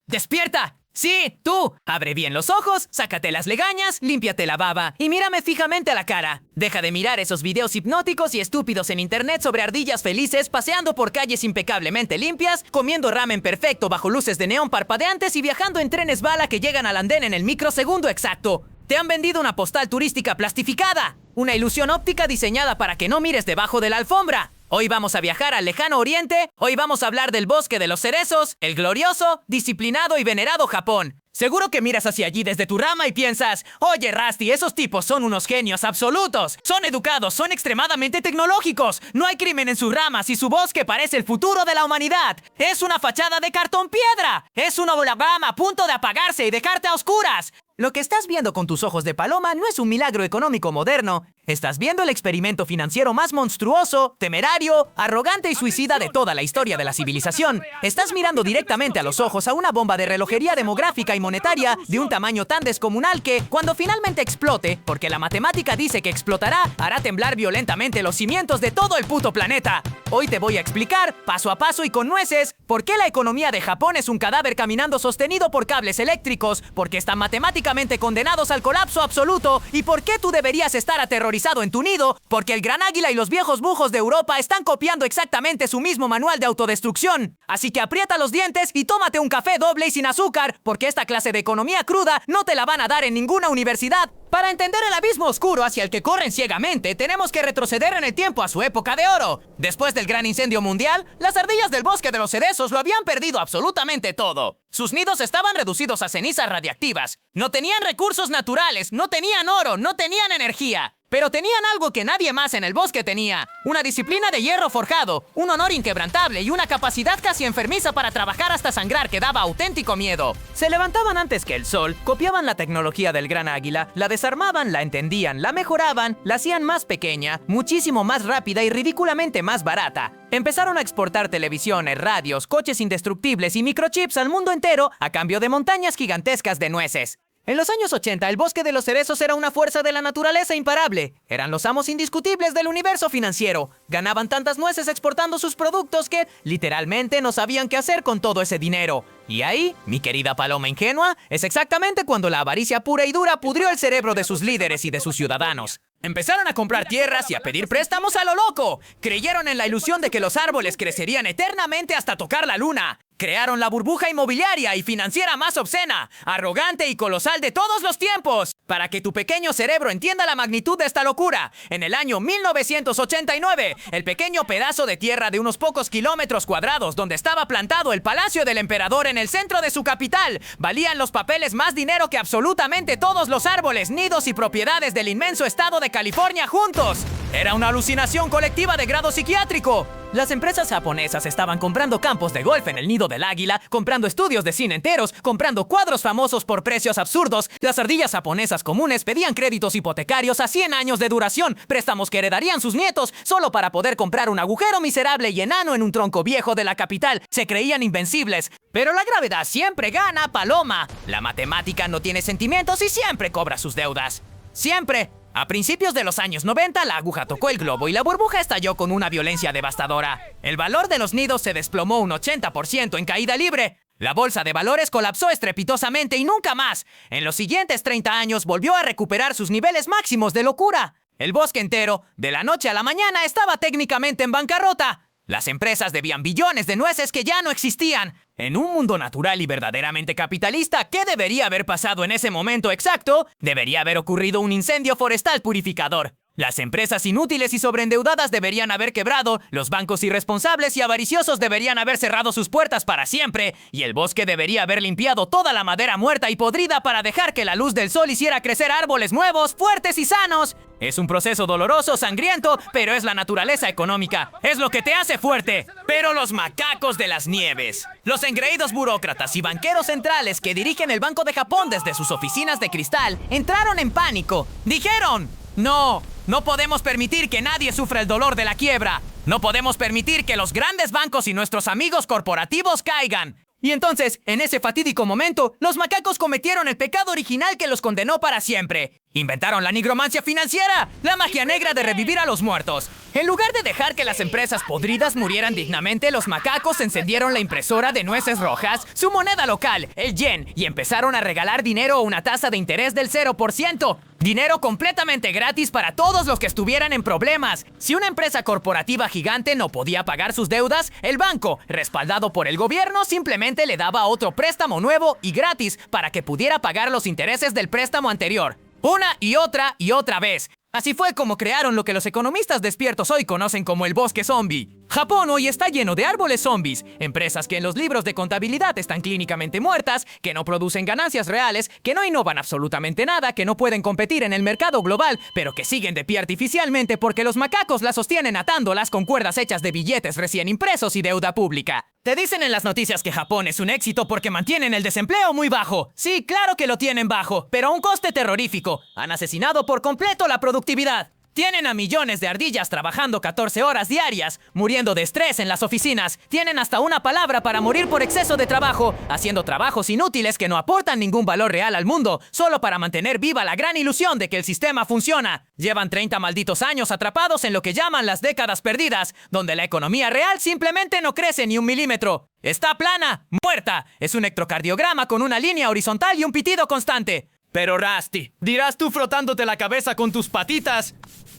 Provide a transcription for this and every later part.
¡Despierta! ¡Sí, tú! Abre bien los ojos, sácate las legañas, límpiate la baba y mírame fijamente a la cara. Deja de mirar esos videos hipnóticos y estúpidos en internet sobre ardillas felices paseando por calles impecablemente limpias, comiendo ramen perfecto bajo luces de neón parpadeantes y viajando en trenes bala que llegan al andén en el microsegundo exacto. Te han vendido una postal turística plastificada, una ilusión óptica diseñada para que no mires debajo de la alfombra. Hoy vamos a viajar al lejano oriente, hoy vamos a hablar del bosque de los cerezos, el glorioso, disciplinado y venerado Japón. Seguro que miras hacia allí desde tu rama y piensas, oye Rusty, esos tipos son unos genios absolutos, son educados, son extremadamente tecnológicos, no hay crimen en sus ramas y su bosque parece el futuro de la humanidad. Es una fachada de cartón piedra, es un holograma a punto de apagarse y dejarte a oscuras. Lo que estás viendo con tus ojos de paloma no es un milagro económico moderno. Estás viendo el experimento financiero más monstruoso, temerario, arrogante y suicida de toda la historia de la civilización. Estás mirando directamente a los ojos a una bomba de relojería demográfica y monetaria de un tamaño tan descomunal que, cuando finalmente explote, porque la matemática dice que explotará, hará temblar violentamente los cimientos de todo el puto planeta. Hoy te voy a explicar, paso a paso y con nueces, por qué la economía de Japón es un cadáver caminando sostenido por cables eléctricos, por qué están matemáticamente condenados al colapso absoluto y por qué tú deberías estar aterrorizado en tu nido, porque el Gran Águila y los viejos bujos de Europa están copiando exactamente su mismo manual de autodestrucción. Así que aprieta los dientes y tómate un café doble y sin azúcar, porque esta clase de economía cruda no te la van a dar en ninguna universidad. Para entender el abismo oscuro hacia el que corren ciegamente, tenemos que retroceder en el tiempo a su época de oro. Después del gran incendio mundial, las ardillas del bosque de los cerezos lo habían perdido absolutamente todo. Sus nidos estaban reducidos a cenizas radiactivas. No tenían recursos naturales, no tenían oro, no tenían energía. Pero tenían algo que nadie más en el bosque tenía. Una disciplina de hierro forjado, un honor inquebrantable y una capacidad casi enfermiza para trabajar hasta sangrar que daba auténtico miedo. Se levantaban antes que el sol, copiaban la tecnología del Gran Águila, la desarmaban, la entendían, la mejoraban, la hacían más pequeña, muchísimo más rápida y ridículamente más barata. Empezaron a exportar televisiones, radios, coches indestructibles y microchips al mundo entero a cambio de montañas gigantescas de nueces. En los años 80, el bosque de los cerezos era una fuerza de la naturaleza imparable. Eran los amos indiscutibles del universo financiero. Ganaban tantas nueces exportando sus productos que, literalmente, no sabían qué hacer con todo ese dinero. Y ahí, mi querida paloma ingenua, es exactamente cuando la avaricia pura y dura pudrió el cerebro de sus líderes y de sus ciudadanos. Empezaron a comprar tierras y a pedir préstamos a lo loco. Creyeron en la ilusión de que los árboles crecerían eternamente hasta tocar la luna. Crearon la burbuja inmobiliaria y financiera más obscena, arrogante y colosal de todos los tiempos. Para que tu pequeño cerebro entienda la magnitud de esta locura, en el año 1989, el pequeño pedazo de tierra de unos pocos kilómetros cuadrados donde estaba plantado el palacio del emperador en el centro de su capital, valían los papeles más dinero que absolutamente todos los árboles, nidos y propiedades del inmenso estado de California juntos. Era una alucinación colectiva de grado psiquiátrico. Las empresas japonesas estaban comprando campos de golf en el nido del águila, comprando estudios de cine enteros, comprando cuadros famosos por precios absurdos. Las ardillas japonesas comunes pedían créditos hipotecarios a 100 años de duración, préstamos que heredarían sus nietos, solo para poder comprar un agujero miserable y enano en un tronco viejo de la capital. Se creían invencibles. Pero la gravedad siempre gana, paloma. La matemática no tiene sentimientos y siempre cobra sus deudas. ¡Siempre! A principios de los años 90, la aguja tocó el globo y la burbuja estalló con una violencia devastadora. El valor de los nidos se desplomó un 80% en caída libre. La bolsa de valores colapsó estrepitosamente y nunca más. En los siguientes 30 años volvió a recuperar sus niveles máximos de locura. El bosque entero, de la noche a la mañana, estaba técnicamente en bancarrota. Las empresas debían billones de nueces que ya no existían. En un mundo natural y verdaderamente capitalista, ¿qué debería haber pasado en ese momento exacto? Debería haber ocurrido un incendio forestal purificador. Las empresas inútiles y sobreendeudadas deberían haber quebrado, los bancos irresponsables y avariciosos deberían haber cerrado sus puertas para siempre, y el bosque debería haber limpiado toda la madera muerta y podrida para dejar que la luz del sol hiciera crecer árboles nuevos, fuertes y sanos. Es un proceso doloroso, sangriento, pero es la naturaleza económica. Es lo que te hace fuerte. Pero los macacos de las nieves, los engreídos burócratas y banqueros centrales que dirigen el Banco de Japón desde sus oficinas de cristal, entraron en pánico. Dijeron: no podemos permitir que nadie sufra el dolor de la quiebra. No podemos permitir que los grandes bancos y nuestros amigos corporativos caigan. Y entonces, en ese fatídico momento, los macacos cometieron el pecado original que los condenó para siempre. Inventaron la nigromancia financiera, la magia negra de revivir a los muertos. En lugar de dejar que las empresas podridas murieran dignamente, los macacos encendieron la impresora de nueces rojas, su moneda local, el yen, y empezaron a regalar dinero a una tasa de interés del 0%. Dinero completamente gratis para todos los que estuvieran en problemas. Si una empresa corporativa gigante no podía pagar sus deudas, el banco, respaldado por el gobierno, simplemente le daba otro préstamo nuevo y gratis para que pudiera pagar los intereses del préstamo anterior. Una y otra vez. Así fue como crearon lo que los economistas despiertos hoy conocen como el bosque zombie. Japón hoy está lleno de árboles zombies, empresas que en los libros de contabilidad están clínicamente muertas, que no producen ganancias reales, que no innovan absolutamente nada, que no pueden competir en el mercado global, pero que siguen de pie artificialmente porque los macacos las sostienen atándolas con cuerdas hechas de billetes recién impresos y deuda pública. Te dicen en las noticias que Japón es un éxito porque mantienen el desempleo muy bajo. Sí, claro que lo tienen bajo, pero a un coste terrorífico. Han asesinado por completo la productividad. Tienen a millones de ardillas trabajando 14 horas diarias, muriendo de estrés en las oficinas. Tienen hasta una palabra para morir por exceso de trabajo, haciendo trabajos inútiles que no aportan ningún valor real al mundo, solo para mantener viva la gran ilusión de que el sistema funciona. Llevan 30 malditos años atrapados en lo que llaman las décadas perdidas, donde la economía real simplemente no crece ni un milímetro. Está plana, muerta. Es un electrocardiograma con una línea horizontal y un pitido constante. Pero Rusty, dirás tú frotándote la cabeza con tus patitas.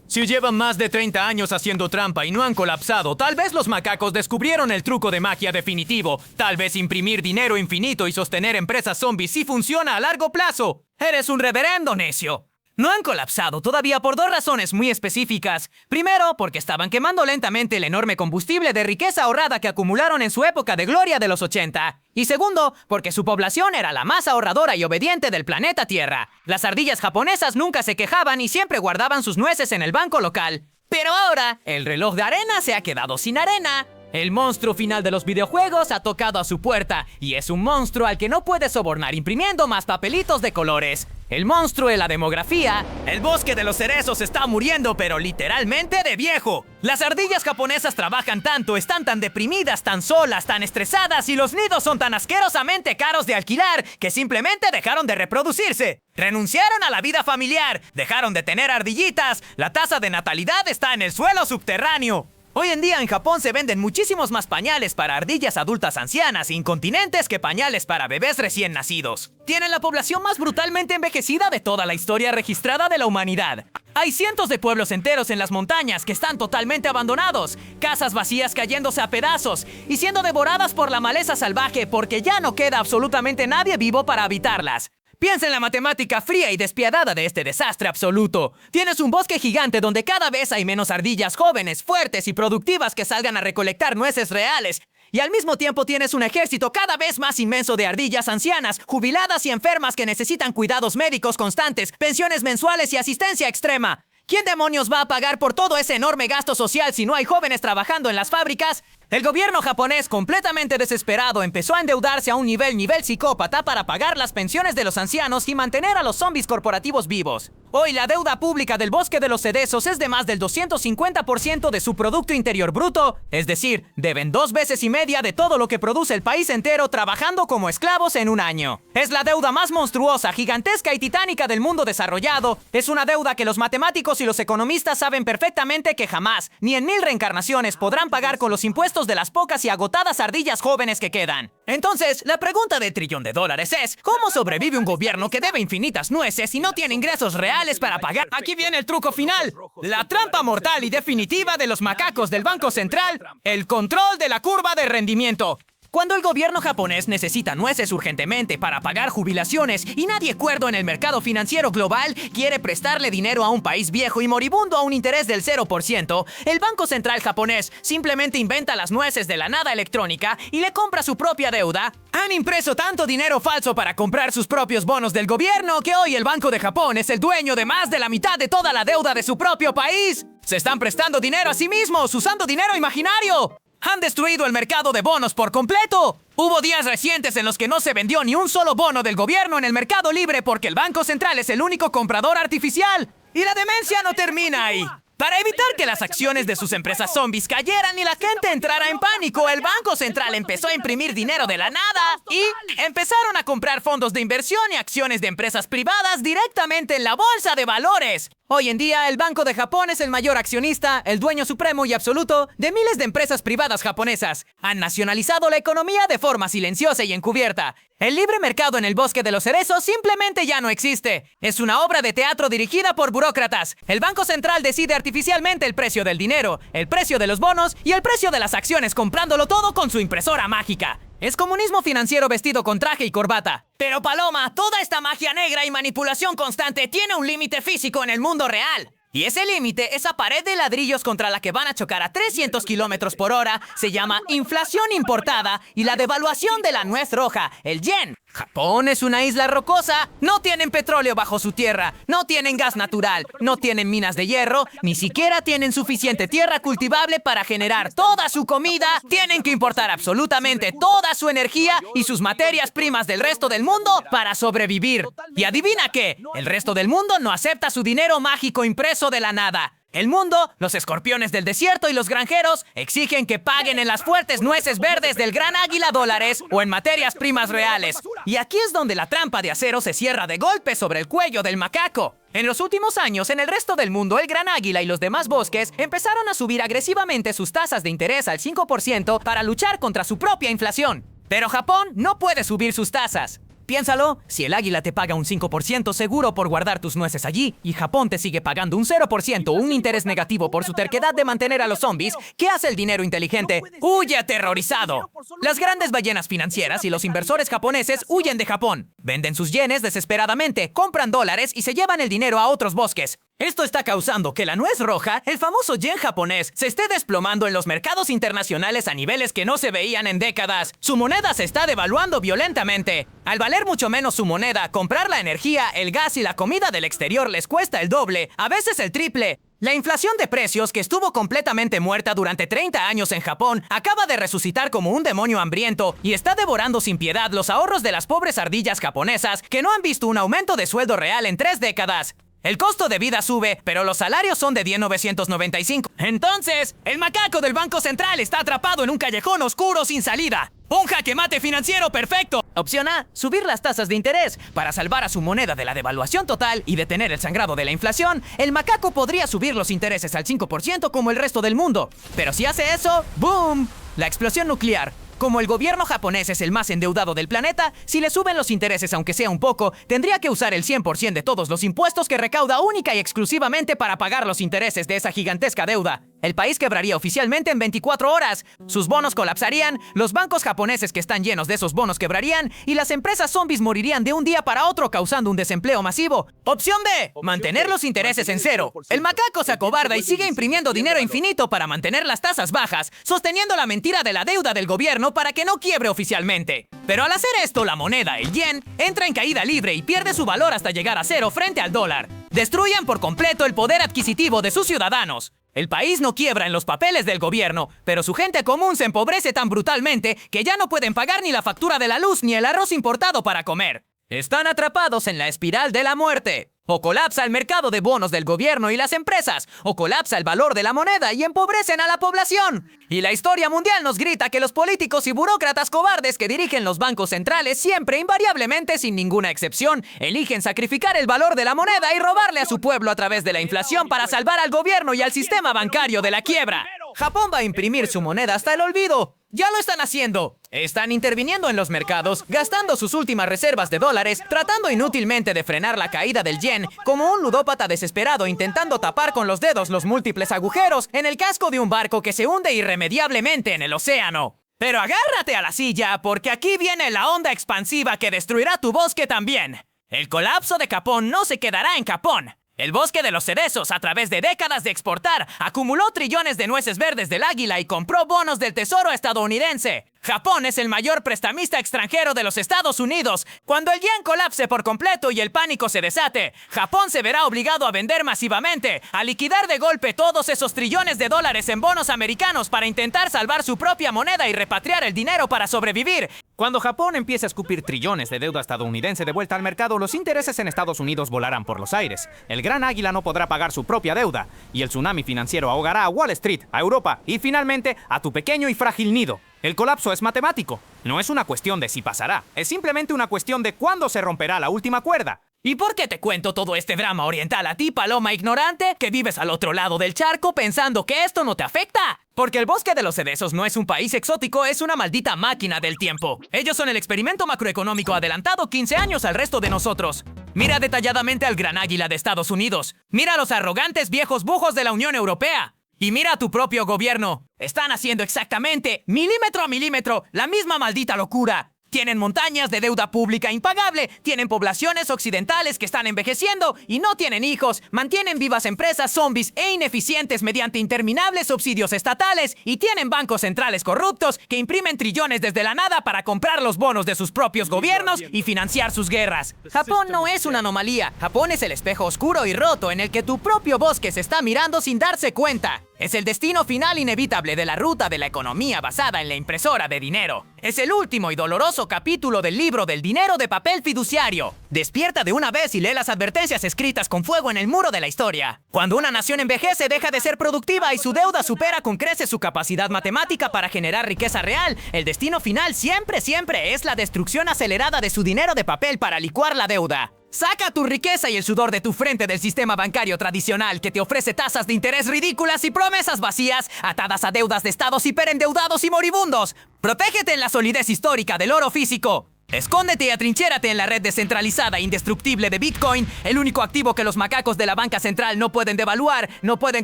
Si llevan más de 30 años haciendo trampa y no han colapsado, tal vez los macacos descubrieron el truco de magia definitivo. Tal vez imprimir dinero infinito y sostener empresas zombies sí funciona a largo plazo. Eres un reverendo necio. No han colapsado todavía por dos razones muy específicas. Primero, porque estaban quemando lentamente el enorme combustible de riqueza ahorrada que acumularon en su época de gloria de los 80. Y segundo, porque su población era la más ahorradora y obediente del planeta Tierra. Las ardillas japonesas nunca se quejaban y siempre guardaban sus nueces en el banco local. Pero ahora, el reloj de arena se ha quedado sin arena. El monstruo final de los videojuegos ha tocado a su puerta y es un monstruo al que no puede sobornar imprimiendo más papelitos de colores. El monstruo de la demografía. El bosque de los cerezos está muriendo, pero literalmente de viejo. Las ardillas japonesas trabajan tanto, están tan deprimidas, tan solas, tan estresadas y los nidos son tan asquerosamente caros de alquilar que simplemente dejaron de reproducirse. Renunciaron a la vida familiar, dejaron de tener ardillitas, la tasa de natalidad está en el suelo subterráneo. Hoy en día en Japón se venden muchísimos más pañales para ardillas adultas ancianas e incontinentes que pañales para bebés recién nacidos. Tienen la población más brutalmente envejecida de toda la historia registrada de la humanidad. Hay cientos de pueblos enteros en las montañas que están totalmente abandonados, casas vacías cayéndose a pedazos y siendo devoradas por la maleza salvaje porque ya no queda absolutamente nadie vivo para habitarlas. Piensa en la matemática fría y despiadada de este desastre absoluto. Tienes un bosque gigante donde cada vez hay menos ardillas jóvenes, fuertes y productivas que salgan a recolectar nueces reales. Y al mismo tiempo tienes un ejército cada vez más inmenso de ardillas ancianas, jubiladas y enfermas que necesitan cuidados médicos constantes, pensiones mensuales y asistencia extrema. ¿Quién demonios va a pagar por todo ese enorme gasto social si no hay jóvenes trabajando en las fábricas? El gobierno japonés, completamente desesperado, empezó a endeudarse a un nivel psicópata para pagar las pensiones de los ancianos y mantener a los zombies corporativos vivos. Hoy la deuda pública del bosque de los cerezos es de más del 250% de su Producto Interior Bruto, es decir, deben 2 veces y media de todo lo que produce el país entero trabajando como esclavos en un año. Es la deuda más monstruosa, gigantesca y titánica del mundo desarrollado. Es una deuda que los matemáticos y los economistas saben perfectamente que jamás, ni en 1000 reencarnaciones, podrán pagar con los impuestos de las pocas y agotadas ardillas jóvenes que quedan. Entonces, la pregunta de $1 trillón es, ¿cómo sobrevive un gobierno que debe infinitas nueces y no tiene ingresos reales para pagar? Aquí viene el truco final. La trampa mortal y definitiva de los macacos del Banco Central, el control de la curva de rendimiento. Cuando el gobierno japonés necesita nueces urgentemente para pagar jubilaciones y nadie cuerdo en el mercado financiero global quiere prestarle dinero a un país viejo y moribundo a un interés del 0%, el Banco Central japonés simplemente inventa las nueces de la nada electrónica y le compra su propia deuda. Han impreso tanto dinero falso para comprar sus propios bonos del gobierno que hoy el Banco de Japón es el dueño de más de la mitad de toda la deuda de su propio país. Se están prestando dinero a sí mismos usando dinero imaginario. Han destruido el mercado de bonos por completo. Hubo días recientes en los que no se vendió ni un solo bono del gobierno en el mercado libre porque el Banco Central es el único comprador artificial. Y la demencia no termina ahí. Para evitar que las acciones de sus empresas zombies cayeran y la gente entrara en pánico, el Banco Central empezó a imprimir dinero de la nada y empezaron a comprar fondos de inversión y acciones de empresas privadas directamente en la bolsa de valores. Hoy en día, el Banco de Japón es el mayor accionista, el dueño supremo y absoluto de miles de empresas privadas japonesas. Han nacionalizado la economía de forma silenciosa y encubierta. El libre mercado en el bosque de los cerezos simplemente ya no existe. Es una obra de teatro dirigida por burócratas. El Banco Central decide artificialmente el precio del dinero, el precio de los bonos y el precio de las acciones, comprándolo todo con su impresora mágica. Es comunismo financiero vestido con traje y corbata. Pero Paloma, toda esta magia negra y manipulación constante tiene un límite físico en el mundo real. Y ese límite, esa pared de ladrillos contra la que van a chocar a 300 kilómetros por hora, se llama inflación importada y la devaluación de la nuez roja, el yen. Japón es una isla rocosa, no tienen petróleo bajo su tierra, no tienen gas natural, no tienen minas de hierro, ni siquiera tienen suficiente tierra cultivable para generar toda su comida, tienen que importar absolutamente toda su energía y sus materias primas del resto del mundo para sobrevivir. Y adivina qué, el resto del mundo no acepta su dinero mágico impreso de la nada. El mundo, los escorpiones del desierto y los granjeros exigen que paguen en las fuertes nueces verdes del gran águila dólares o en materias primas reales. Y aquí es donde la trampa de acero se cierra de golpe sobre el cuello del macaco. En los últimos años, en el resto del mundo, el gran águila y los demás bosques empezaron a subir agresivamente sus tasas de interés al 5% para luchar contra su propia inflación. Pero Japón no puede subir sus tasas. Piénsalo, si el águila te paga un 5% seguro por guardar tus nueces allí y Japón te sigue pagando un 0% o un interés negativo por su terquedad de mantener a los zombies, ¿qué hace el dinero inteligente? ¡Huye aterrorizado! Las grandes ballenas financieras y los inversores japoneses huyen de Japón. Venden sus yenes desesperadamente, compran dólares y se llevan el dinero a otros bosques. Esto está causando que la nuez roja, el famoso yen japonés, se esté desplomando en los mercados internacionales a niveles que no se veían en décadas. Su moneda se está devaluando violentamente. Al valer mucho menos su moneda, comprar la energía, el gas y la comida del exterior les cuesta el doble, a veces el triple. La inflación de precios, que estuvo completamente muerta durante 30 años en Japón, acaba de resucitar como un demonio hambriento y está devorando sin piedad los ahorros de las pobres ardillas japonesas que no han visto un aumento de sueldo real en 3 décadas. El costo de vida sube, pero los salarios son de 10,995. Entonces, el macaco del Banco Central está atrapado en un callejón oscuro sin salida. ¡Un jaque mate financiero perfecto! Opción A, subir las tasas de interés. Para salvar a su moneda de la devaluación total y detener el sangrado de la inflación, el macaco podría subir los intereses al 5% como el resto del mundo. Pero si hace eso, ¡boom! La explosión nuclear. Como el gobierno japonés es el más endeudado del planeta, si le suben los intereses aunque sea un poco, tendría que usar el 100% de todos los impuestos que recauda única y exclusivamente para pagar los intereses de esa gigantesca deuda. El país quebraría oficialmente en 24 horas. Sus bonos colapsarían, los bancos japoneses que están llenos de esos bonos quebrarían y las empresas zombies morirían de un día para otro causando un desempleo masivo. Opción D, mantener los intereses en cero. El macaco se acobarda y sigue imprimiendo dinero infinito para mantener las tasas bajas, sosteniendo la mentira de la deuda del gobierno para que no quiebre oficialmente. Pero al hacer esto, la moneda, el yen, entra en caída libre y pierde su valor hasta llegar a cero frente al dólar. Destruyan por completo el poder adquisitivo de sus ciudadanos. El país no quiebra en los papeles del gobierno, pero su gente común se empobrece tan brutalmente que ya no pueden pagar ni la factura de la luz ni el arroz importado para comer. Están atrapados en la espiral de la muerte. O colapsa el mercado de bonos del gobierno y las empresas, o colapsa el valor de la moneda y empobrecen a la población. Y la historia mundial nos grita que los políticos y burócratas cobardes que dirigen los bancos centrales siempre, invariablemente, sin ninguna excepción, eligen sacrificar el valor de la moneda y robarle a su pueblo a través de la inflación para salvar al gobierno y al sistema bancario de la quiebra. Japón va a imprimir su moneda hasta el olvido. ¡Ya lo están haciendo! Están interviniendo en los mercados, gastando sus últimas reservas de dólares, tratando inútilmente de frenar la caída del yen, como un ludópata desesperado intentando tapar con los dedos los múltiples agujeros en el casco de un barco que se hunde irremediablemente en el océano. Pero agárrate a la silla, porque aquí viene la onda expansiva que destruirá tu bosque también. El colapso de Japón no se quedará en Japón. El bosque de los cerezos, a través de décadas de exportar, acumuló trillones de nueces verdes del águila y compró bonos del tesoro estadounidense. Japón es el mayor prestamista extranjero de los Estados Unidos. Cuando el yen colapse por completo y el pánico se desate, Japón se verá obligado a vender masivamente, a liquidar de golpe todos esos trillones de dólares en bonos americanos para intentar salvar su propia moneda y repatriar el dinero para sobrevivir. Cuando Japón empiece a escupir trillones de deuda estadounidense de vuelta al mercado, los intereses en Estados Unidos volarán por los aires. El gran águila no podrá pagar su propia deuda, y el tsunami financiero ahogará a Wall Street, a Europa y finalmente a tu pequeño y frágil nido. El colapso es matemático. No es una cuestión de si pasará, es simplemente una cuestión de cuándo se romperá la última cuerda. ¿Y por qué te cuento todo este drama oriental a ti, paloma ignorante, que vives al otro lado del charco pensando que esto no te afecta? Porque el bosque de los Cedesos no es un país exótico, es una maldita máquina del tiempo. Ellos son el experimento macroeconómico adelantado 15 años al resto de nosotros. Mira detalladamente al gran águila de Estados Unidos. Mira a los arrogantes viejos bujos de la Unión Europea. Y mira a tu propio gobierno. Están haciendo exactamente, milímetro a milímetro, la misma maldita locura. Tienen montañas de deuda pública impagable, tienen poblaciones occidentales que están envejeciendo y no tienen hijos, mantienen vivas empresas zombies e ineficientes mediante interminables subsidios estatales y tienen bancos centrales corruptos que imprimen trillones desde la nada para comprar los bonos de sus propios gobiernos y financiar sus guerras. Japón no es una anomalía, Japón es el espejo oscuro y roto en el que tu propio bosque se está mirando sin darse cuenta. Es el destino final inevitable de la ruta de la economía basada en la impresora de dinero. Es el último y doloroso capítulo del libro del dinero de papel fiduciario. Despierta de una vez y lee las advertencias escritas con fuego en el muro de la historia. Cuando una nación envejece, deja de ser productiva y su deuda supera con creces su capacidad matemática para generar riqueza real. El destino final siempre es la destrucción acelerada de su dinero de papel para licuar la deuda. Saca tu riqueza y el sudor de tu frente del sistema bancario tradicional que te ofrece tasas de interés ridículas y promesas vacías atadas a deudas de estados hiperendeudados y moribundos. Protégete en la solidez histórica del oro físico. Escóndete y atrinchérate en la red descentralizada e indestructible de Bitcoin, el único activo que los macacos de la banca central no pueden devaluar, no pueden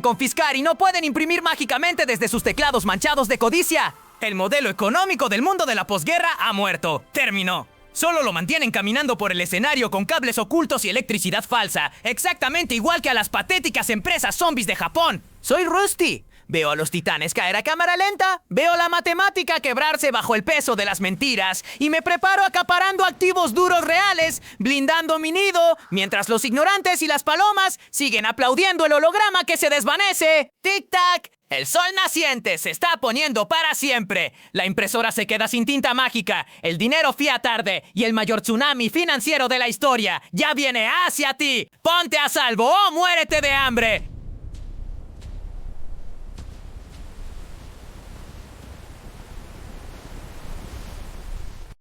confiscar y no pueden imprimir mágicamente desde sus teclados manchados de codicia. El modelo económico del mundo de la posguerra ha muerto. Terminó. Solo lo mantienen caminando por el escenario con cables ocultos y electricidad falsa, exactamente igual que a las patéticas empresas zombies de Japón. Soy Rusty. Veo a los titanes caer a cámara lenta, veo la matemática quebrarse bajo el peso de las mentiras y me preparo acaparando activos duros reales, blindando mi nido, mientras los ignorantes y las palomas siguen aplaudiendo el holograma que se desvanece. ¡Tic-tac! El sol naciente se está poniendo para siempre. La impresora se queda sin tinta mágica, el dinero fiat tarde y el mayor tsunami financiero de la historia ya viene hacia ti. Ponte a salvo o muérete de hambre.